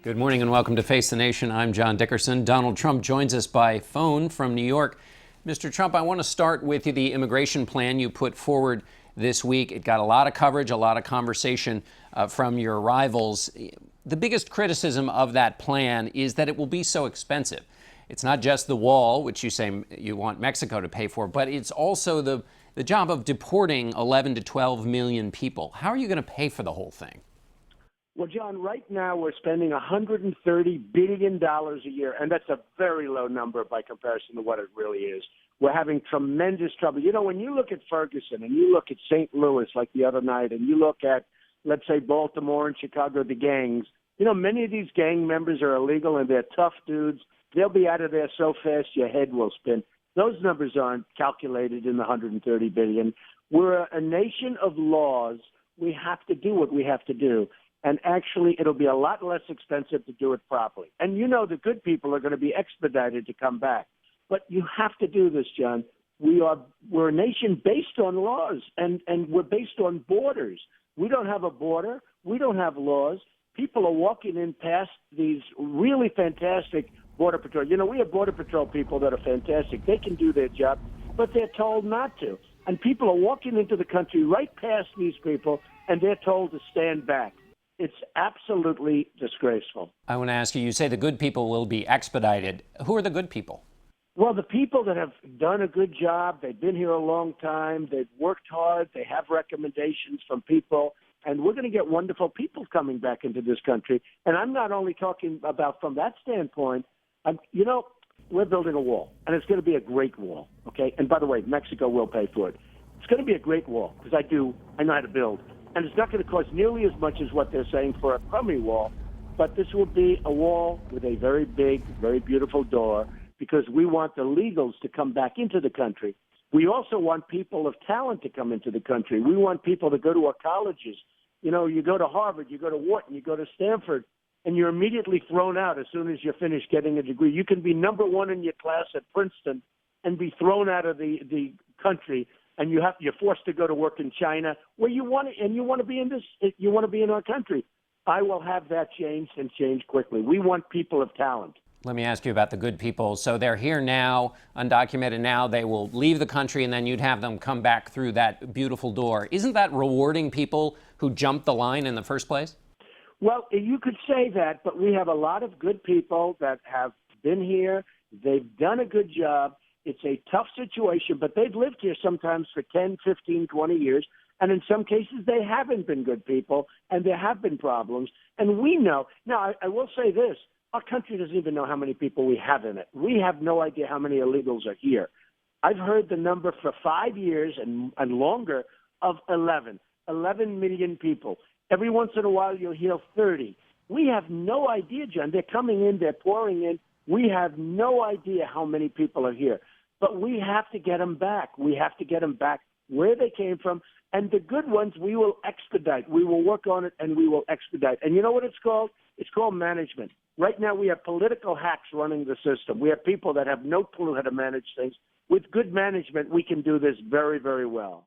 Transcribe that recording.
Good morning and welcome to Face the Nation. I'm John Dickerson. Donald Trump joins us by phone from New York. Mr. Trump, I want to start with the immigration plan you put forward this week. It got a lot of coverage, a lot of conversation from your rivals. The biggest criticism of that plan is that it will be so expensive. It's not just the wall, which you say you want Mexico to pay for, but it's also the job of deporting 11 to 12 million people. How are you going to pay for the whole thing? Well, John, right now we're spending $130 billion a year, and that's a very low number by comparison to what it really is. We're having tremendous trouble. You know, when you look at Ferguson and you look at St. Louis like the other night, and you look at, let's say, Baltimore and Chicago, the gangs, you know, many of these gang members are illegal and they're tough dudes. They'll be out of there so fast your head will spin. Those numbers aren't calculated in the $130 billion. We're a nation of laws. We have to do what we have to do. And actually, it'll be a lot less expensive to do it properly. And you know the good people are going to be expedited to come back. But you have to do this, John. We're a nation based on laws, and we're based on borders. We don't have a border. We don't have laws. People are walking in past these really fantastic Border Patrol. You know, we have Border Patrol people that are fantastic. They can do their job, but they're told not to. And people are walking into the country right past these people, and they're told to stand back. It's absolutely disgraceful. I want to ask you, you say the good people will be expedited. Who are the good people? Well, the people that have done a good job, they've been here a long time, they've worked hard, they have recommendations from people, and we're going to get wonderful people coming back into this country. And I'm not only talking about from that standpoint, you know, we're building a wall, and it's going to be a great wall, okay? And by the way, Mexico will pay for it. It's going to be a great wall because I know how to build. And it's not going to cost nearly as much as what they're saying for a crummy wall, but this will be a wall with a very big, very beautiful door because we want the legals to come back into the country. We also want people of talent to come into the country. We want people to go to our colleges. You know, you go to Harvard, you go to Wharton, you go to Stanford, and you're immediately thrown out as soon as you're finished getting a degree. You can be number one in your class at Princeton and be thrown out of the country. And you're forced to go to work in China, where you want to be in this. You want to be in our country. I will have that changed and change quickly. We want people of talent. Let me ask you about the good people. So they're here now, undocumented now. They will leave the country, and then you'd have them come back through that beautiful door. Isn't that rewarding people who jumped the line in the first place? Well, you could say that, but we have a lot of good people that have been here. They've done a good job. It's a tough situation, but they've lived here sometimes for 10, 15, 20 years. And in some cases, they haven't been good people, and there have been problems. And we know. Now, I will say this. Our country doesn't even know how many people we have in it. We have no idea how many illegals are here. I've heard the number for 5 years and longer of 11 million people. Every once in a while, you'll hear 30. We have no idea, John. They're coming in. They're pouring in. We have no idea how many people are here. But we have to get them back. We have to get them back where they came from. And the good ones, we will expedite. We will work on it, and we will expedite. And you know what it's called? It's called management. Right now, we have political hacks running the system. We have people that have no clue how to manage things. With good management, we can do this very, very well.